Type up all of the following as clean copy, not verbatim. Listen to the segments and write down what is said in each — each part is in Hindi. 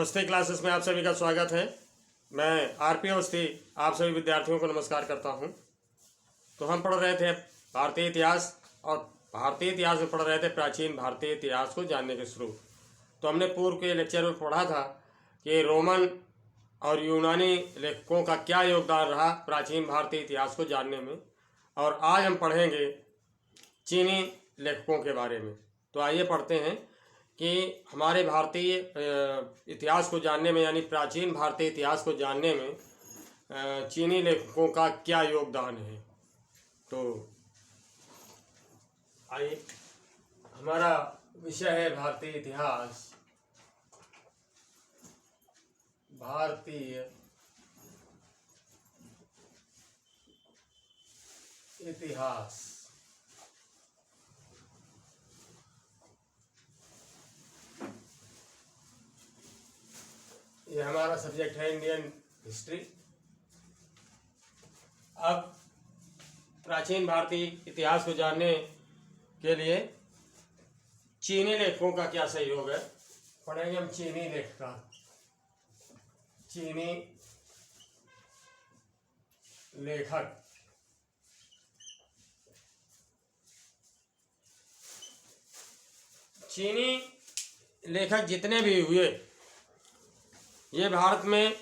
नमस्ते क्लासेस में आप सभी का स्वागत है। मैं आरपी अवस्थी आप सभी विद्यार्थियों को नमस्कार करता हूं। तो हम पढ़ रहे थे भारतीय इतिहास और भारतीय इतिहास में पढ़ रहे थे प्राचीन भारतीय इतिहास को जानने के स्रोत। तो हमने पूर्व के लेक्चर में पढ़ा था कि रोमन और यूनानी लेखकों का क्या योगदान रहा प्राचीन भारतीय इतिहास को जानने में, और आज हम पढ़ेंगे चीनी लेखकों के बारे में। तो आइए पढ़ते हैं कि हमारे भारतीय इतिहास को जानने में, यानी प्राचीन भारतीय इतिहास को जानने में चीनी लेखकों का क्या योगदान है। तो आइए, हमारा विषय है भारतीय इतिहास। भारतीय इतिहास ये हमारा सब्जेक्ट है, इंडियन हिस्ट्री। अब प्राचीन भारतीय इतिहास को जानने के लिए चीनी लेखकों का क्या सहयोग है, पढ़ेंगे हम चीनी लेखक। चीनी लेखक चीनी लेखक जितने भी हुए, ये भारत में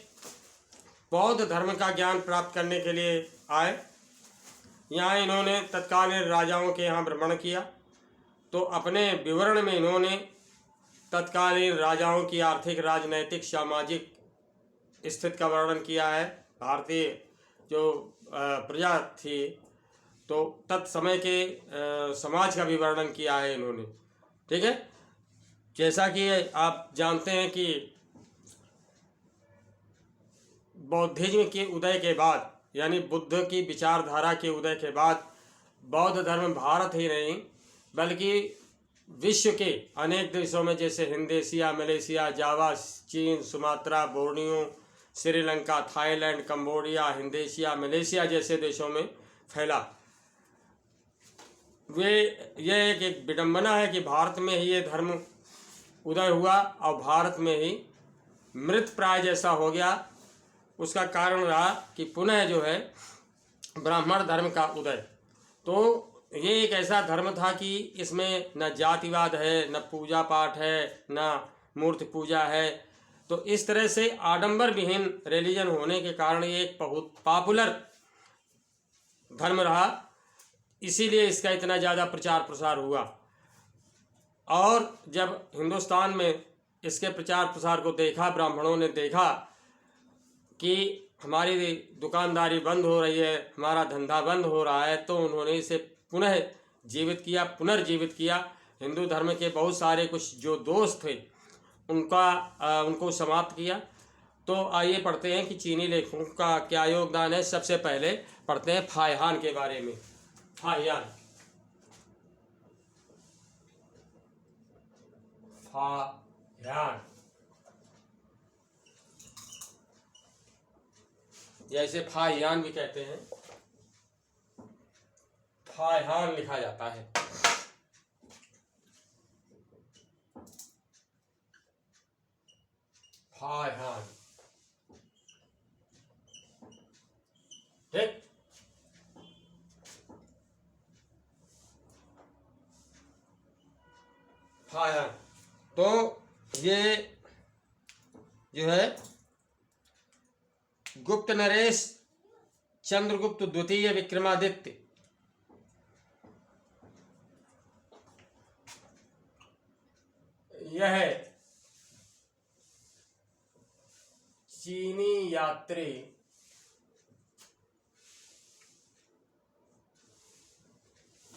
बौद्ध धर्म का ज्ञान प्राप्त करने के लिए आए। यहाँ इन्होंने तत्कालीन राजाओं के यहाँ भ्रमण किया। तो अपने विवरण में इन्होंने तत्कालीन राजाओं की आर्थिक, राजनैतिक, सामाजिक स्थिति का वर्णन किया है। भारतीय जो प्रजा थी, तो तत्समय के समाज का भी वर्णन किया है इन्होंने। ठीक है, जैसा कि आप जानते हैं कि बौद्धिज्म के उदय के बाद, यानी बुद्ध की विचारधारा के उदय के बाद, बौद्ध धर्म भारत ही नहीं बल्कि विश्व के अनेक देशों में, जैसे हिंदुनेशिया, मलेशिया, जावा, चीन, Sumatra, Borneo, Sri Lanka, Thailand, Cambodia, Indonesia, Malaysia जैसे देशों में फैला। यह एक विडंबना है कि भारत में ही ये धर्म उदय हुआ और भारत में ही मृत प्राय जैसा हो गया। उसका कारण रहा कि पुनः जो है ब्राह्मण धर्म का उदय। तो ये एक ऐसा धर्म था कि इसमें न जातिवाद है, न पूजा पाठ है, न मूर्ति पूजा है। तो इस तरह से आडंबर विहीन रिलीजन होने के कारण ये एक बहुत पॉपुलर धर्म रहा, इसीलिए इसका इतना ज़्यादा प्रचार प्रसार हुआ। और जब हिंदुस्तान में इसके प्रचार प्रसार को देखा, ब्राह्मणों ने देखा कि हमारी दुकानदारी बंद हो रही है, हमारा धंधा बंद हो रहा है, तो उन्होंने इसे पुनः जीवित किया, पुनर्जीवित किया। हिंदू धर्म के बहुत सारे कुछ जो दोष थे उनको समाप्त किया। तो आइए पढ़ते हैं कि चीनी लेखकों का क्या योगदान है। सबसे पहले पढ़ते हैं फाहियान के बारे में। फाहियान जैसे फाहियान भी कहते हैं, फाहियान लिखा जाता है। फाहियान, ठीक। फाहियान तो ये जो है गुप्त नरेश चंद्रगुप्त द्वितीय विक्रमादित्य, यह चीनी यात्री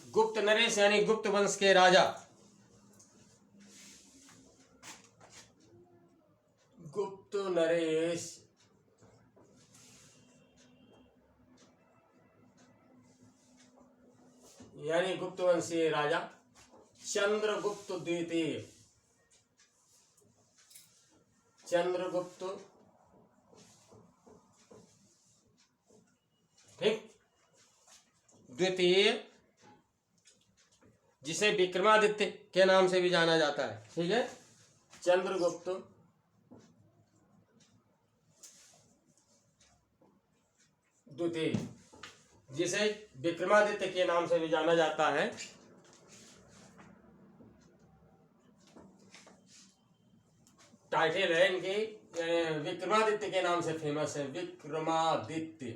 गुप्त नरेश यानी गुप्त वंश के राजा, गुप्त नरेश यानी गुप्त वंशीय राजा चंद्रगुप्त द्वितीय, चंद्रगुप्त, ठीक, द्वितीय, जिसे विक्रमादित्य के नाम से भी जाना जाता है। ठीक है, चंद्रगुप्त द्वितीय, जिसे विक्रमादित्य के नाम से भी जाना जाता है। टाइटल है इनकी, विक्रमादित्य के नाम से फेमस है, विक्रमादित्य,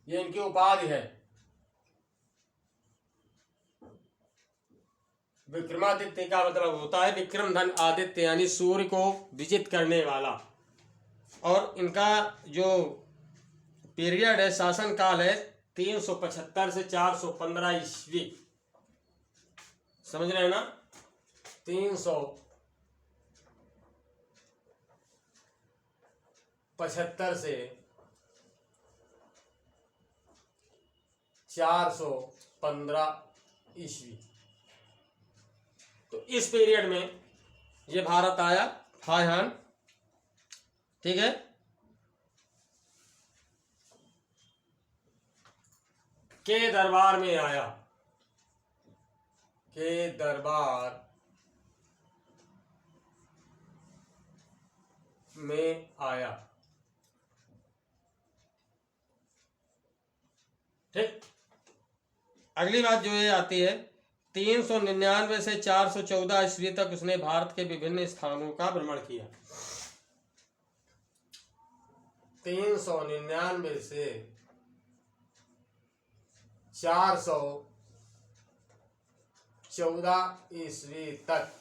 ये इनकी उपाधि है। विक्रमादित्य का मतलब होता है विक्रम धन आदित्य, यानी सूर्य को विजित करने वाला। और इनका जो पीरियड है, शासन काल है 375 से 415 ईस्वी। समझ रहे हैं ना? 375 से 415 ईस्वी। तो इस पीरियड में ये भारत आया, फायहान, ठीक है। के दरबार में आया, के दरबार में आया, ठीक। अगली बात जो ये आती है, 399 से 414 ईस्वी तक उसने भारत के विभिन्न स्थानों का भ्रमण किया। 399 से 414 ईस्वी तक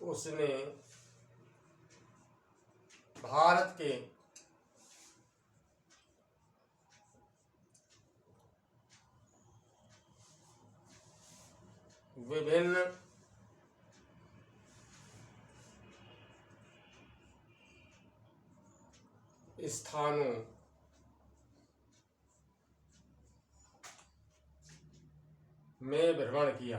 उसने भारत के विभिन्न स्थानों में भ्रमण किया।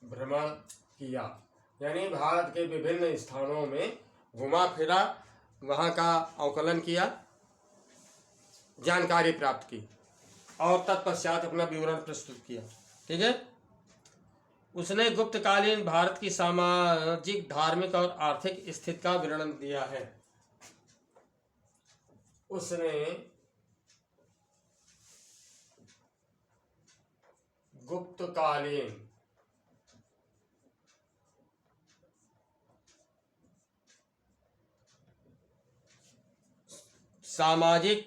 भ्रमण किया यानी भारत के विभिन्न स्थानों में घुमा फिरा, वहाँ का अवकलन किया, जानकारी प्राप्त की और तत्पश्चात अपना विवरण प्रस्तुत किया, ठीक है। उसने गुप्तकालीन भारत की सामाजिक, धार्मिक और आर्थिक स्थिति का वर्णन दिया है। उसने गुप्तकालीन सामाजिक,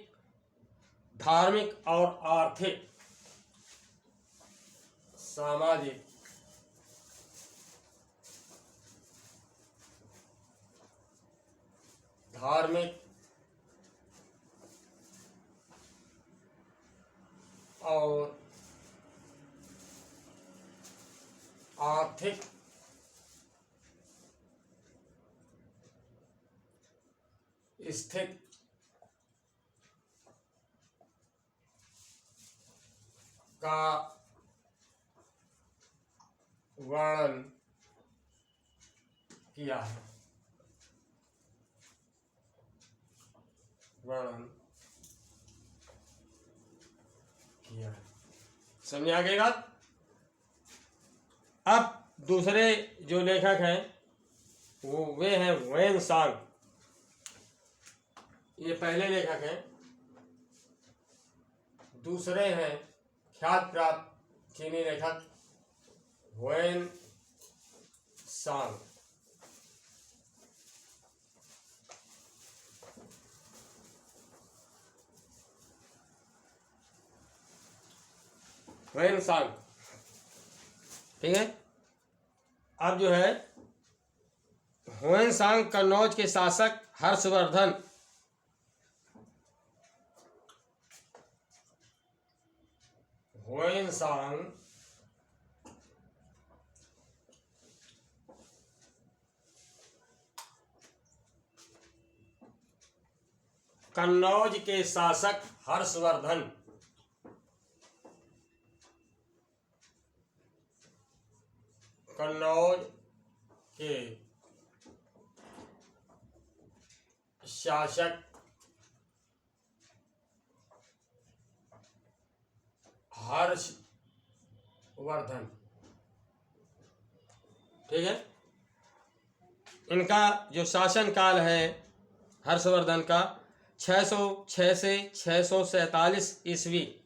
धार्मिक और आर्थिक, सामाजिक, धार्मिक और आर्थिक स्थिति का वर्णन किया है। वर्णन किया है। समझ आ गई बात? अब दूसरे जो लेखक हैं वे हैं ह्वेन सांग। ये पहले लेखक हैं। दूसरे हैं ख्यात प्राप्त चीनी लेखक ह्वेन सांग। ह्वेन सांग, ठीक है। अब जो है ह्वेन सांग कन्नौज के शासक हर्षवर्धन ह्वेन सांग कन्नौज के शासक हर्षवर्धन कन्नौज के शासक वर्धन। ठीक है, इनका जो शासन काल है हर्षवर्धन का 606 से 647 ईस्वी,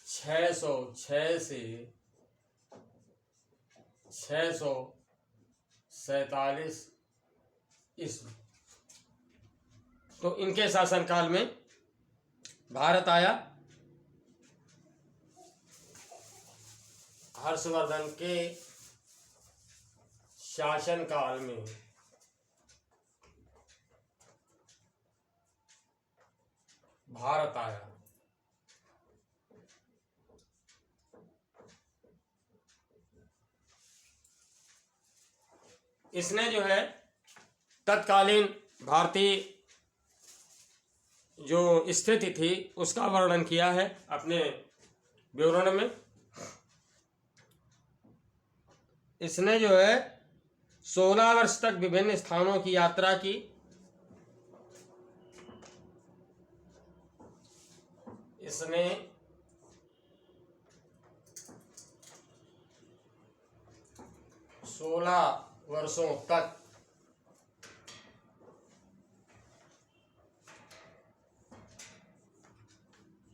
606 से 647 ईस्वी। तो इनके शासनकाल में भारत आया। हर्षवर्धन के शासनकाल में भारत आया। इसने जो है तत्कालीन भारतीय जो स्थिति थी उसका वर्णन किया है अपने विवरण में। इसने जो है 16 वर्ष तक विभिन्न स्थानों की यात्रा की। इसने 16 वर्षों तक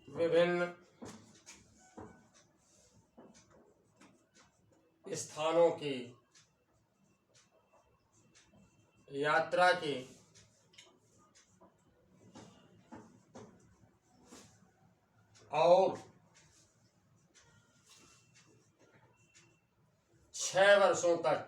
विभिन्न स्थानों की यात्रा की और 6 वर्षों तक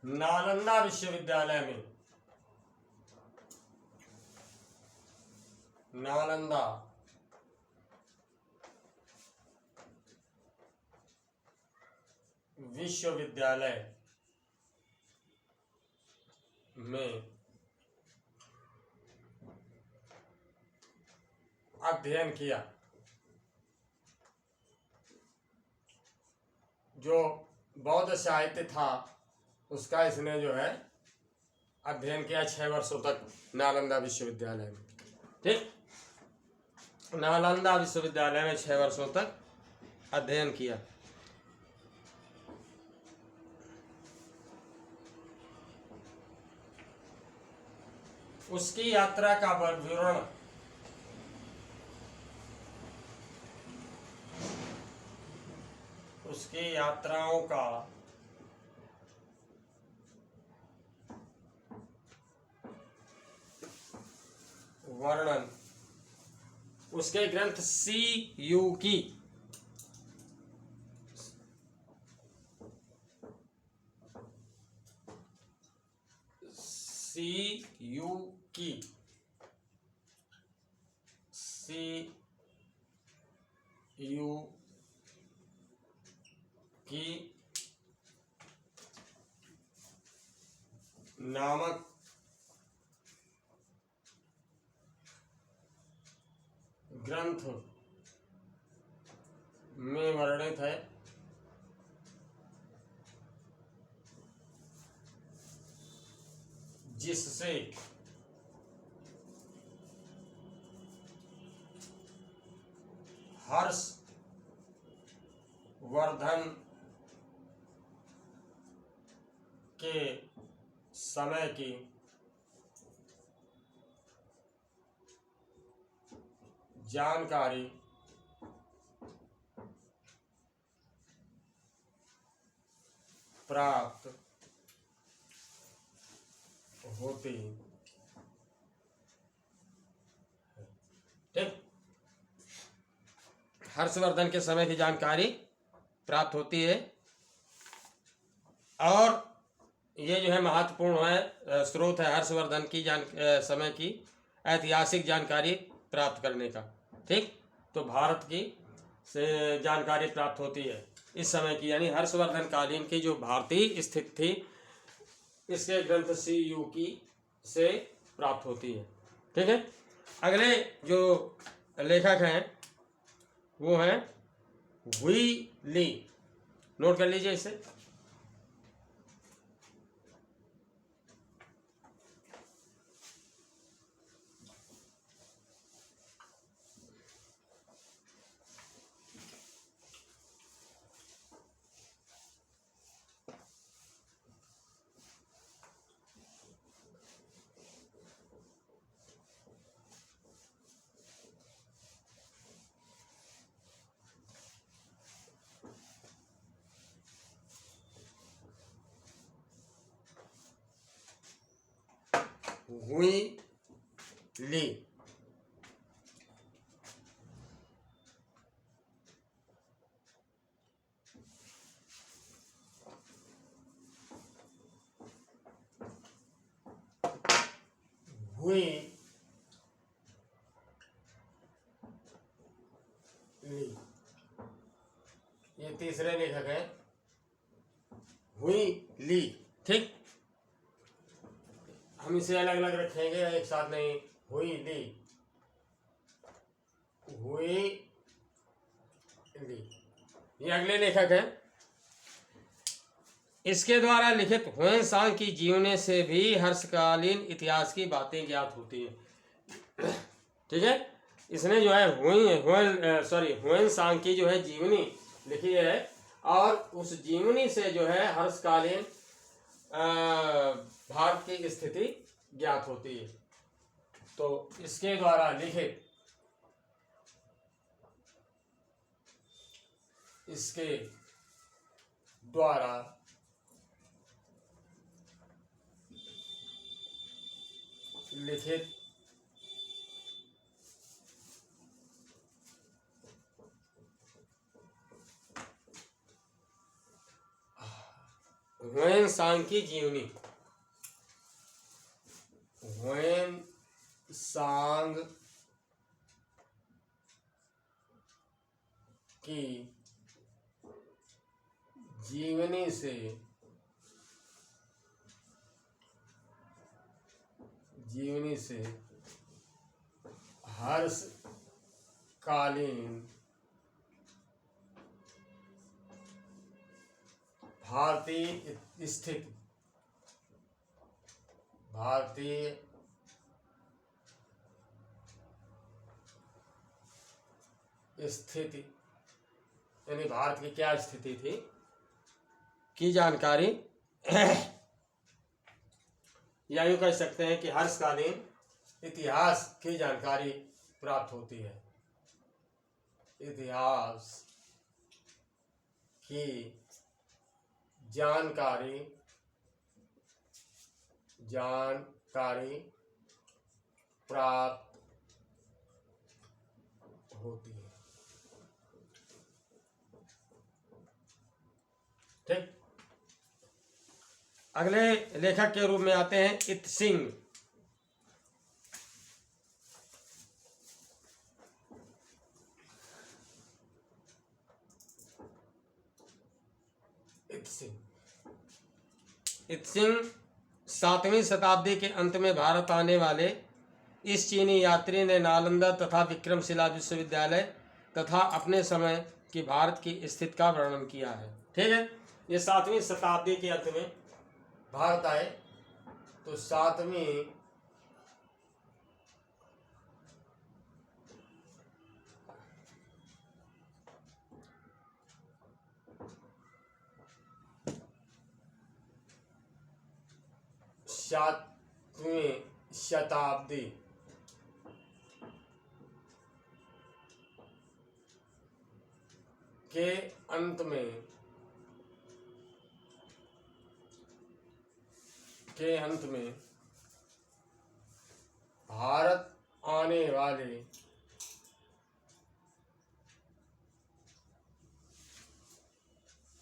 नालंदा विश्वविद्यालय में अध्ययन किया। जो बौद्ध साहित्य था उसका इसने जो है अध्ययन किया 6 वर्षों तक नालंदा विश्वविद्यालय में। ठीक, नालंदा विश्वविद्यालय में 6 वर्षों तक अध्ययन किया। उसकी यात्रा का विवरण उसकी यात्राओं का वर्णन उसके ग्रंथ सीयूकी नामक ग्रंथ में वर्णित है। जिससे हर्षवर्धन के समय की जानकारी प्राप्त होती है। ठीक, हर्षवर्धन के समय की जानकारी प्राप्त होती है और ये जो है महत्वपूर्ण है स्रोत है हर्षवर्धन की समय की ऐतिहासिक जानकारी प्राप्त करने का। ठीक, तो भारत की से जानकारी प्राप्त होती है इस समय की, यानी हर्षवर्धन कालीन की जो भारतीय स्थिति थी इसके ग्रंथ सीयूकी से प्राप्त होती है। ठीक है, अगले जो लेखक हैं वो हैं हुई ली। नोट कर लीजिए इसे, हुई ली। हुई ली, ये तीसरे लेखक हैं, हुई ली। ठीक, हम इसे अलग अलग रखेंगे, एक साथ नहीं। हुई ली, हुई ली, ये अगले लेखक हैं। इसके द्वारा लिखित ह्वेन-सांग की जीवनी से भी हर्षकालीन इतिहास की बातें ज्ञात होती हैं। ठीक है, इसने जो है ह्वेन-सांग की जो है जीवनी लिखी है, और उस जीवनी से जो है हर्षकालीन भारत की स्थिति ज्ञात होती है। तो इसके द्वारा लिखित, इसके द्वारा लिखित ह्वेन-सांग की जीवनी, ह्वेन-सांग की जीवनी से हर्षकालीन भारतीय स्थिति यानी भारत की क्या स्थिति थी की जानकारी या यूँ कह सकते हैं कि हर्षकालीन इतिहास की जानकारी प्राप्त होती है। इतिहास की जानकारी प्राप्त होती है। ठीक, अगले लेखक के रूप में आते हैं इत सिंह। इत सिंह 7वीं शताब्दी के अंत में भारत आने वाले इस चीनी यात्री ने नालंदा तथा विक्रमशिला विश्वविद्यालय तथा अपने समय की भारत की स्थिति का वर्णन किया है। ठीक है, ये 7वीं शताब्दी के अंत में भारत आए, तो 7वीं शताब्दी के अंत में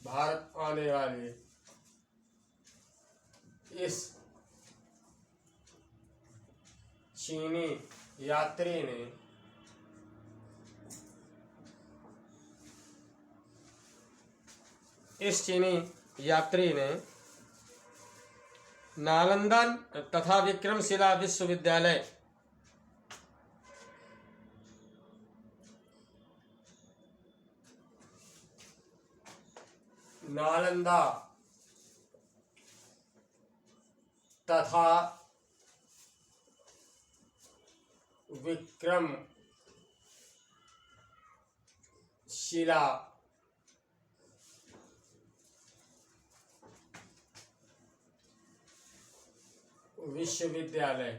भारत आने वाले इस चीनी यात्री ने नालंदा तथा विक्रमशिला विश्वविद्यालय नालंदा तथा विक्रमशिला विश्वविद्यालय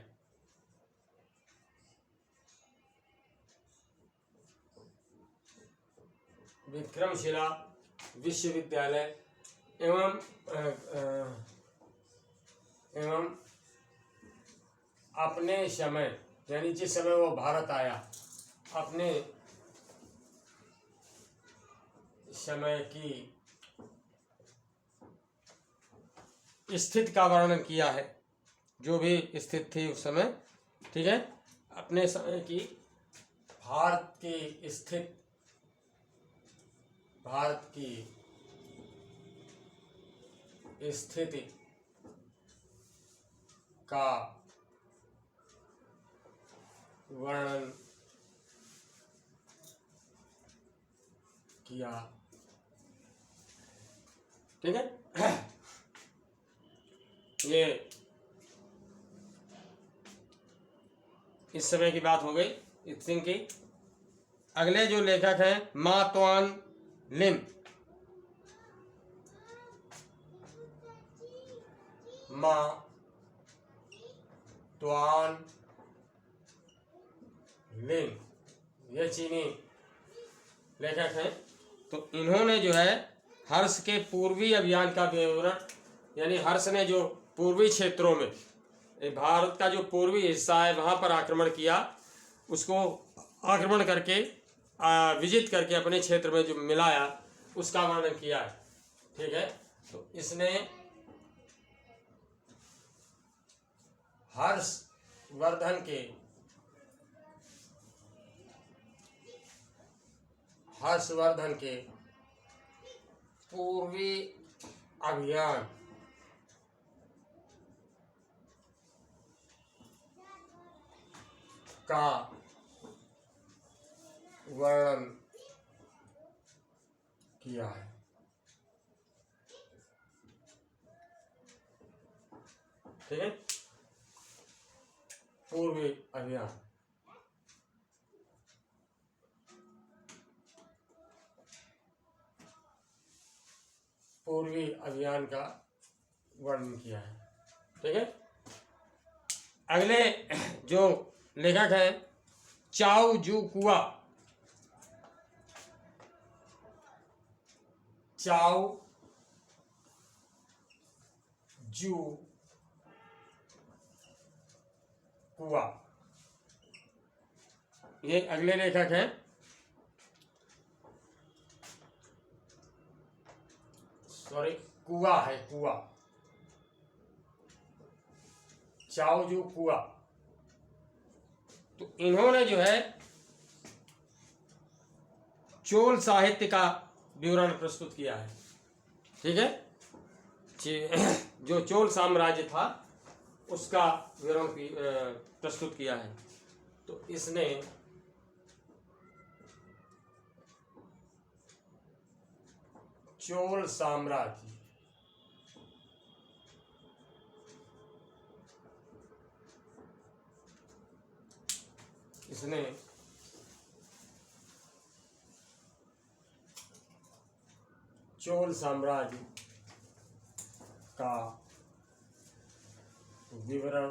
एवं अपने समय, यानी जिस समय वो भारत आया, अपने समय की स्थिति का वर्णन किया है, जो भी स्थिति थी उस समय, ठीक है, अपने समय की भारत की स्थिति, भारत की स्थिति का वर्णन किया, ठीक है। ये इस समय की बात हो गई इत सिंह की। अगले जो लेखक हैं मा तुआन लिन, मा तुआन लिन, ये चीनी लेखक हैं। तो इन्होंने जो है हर्ष के पूर्वी अभियान का विवरण, यानी हर्ष ने जो पूर्वी क्षेत्रों में, भारत का जो पूर्वी हिस्सा है वहाँ पर आक्रमण किया, उसको आक्रमण करके विजित करके अपने क्षेत्र में जो मिलाया, उसका वर्णन किया है, ठीक है। तो इसने हर्षवर्धन के पूर्वी अभियान का वर्णन किया है, ठीक है। पूर्वी अभियान, पूर्वी अभियान का वर्णन किया है, ठीक है। अगले जो लेखक हैं चाओ जू कुआ, चाओ जू कुआ, ये अगले लेखक हैं। सॉरी, कुआ है, कुआ, चाओ जू कुआ। तो इन्होंने जो है चोल साहित्य का विवरण प्रस्तुत किया है, ठीक है। जो चोल साम्राज्य था उसका विवरण प्रस्तुत किया है। तो इसने चोल साम्राज्य, इसने चोल साम्राज्य का विवरण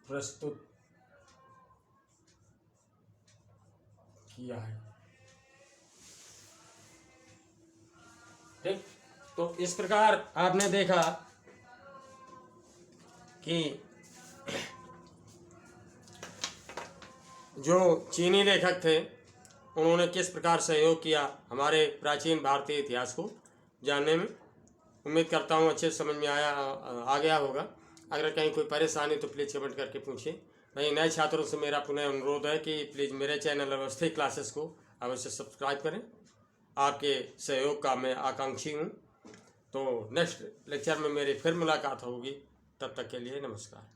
प्रस्तुत किया है, ठीक। तो इस प्रकार आपने देखा कि जो चीनी लेखक थे उन्होंने किस प्रकार सहयोग किया हमारे प्राचीन भारतीय इतिहास को जानने में। उम्मीद करता हूँ अच्छे समझ में आ गया होगा। अगर कहीं कोई परेशानी तो प्लीज़ कमेंट करके पूछें। वहीं नए छात्रों से मेरा पुनः अनुरोध है कि प्लीज़ मेरे चैनल अवस्थी क्लासेस को अवश्य सब्सक्राइब करें। आपके सहयोग का मैं आकांक्षी हूँ। तो नेक्स्ट लेक्चर में मेरी फिर मुलाकात होगी, तब तक के लिए नमस्कार।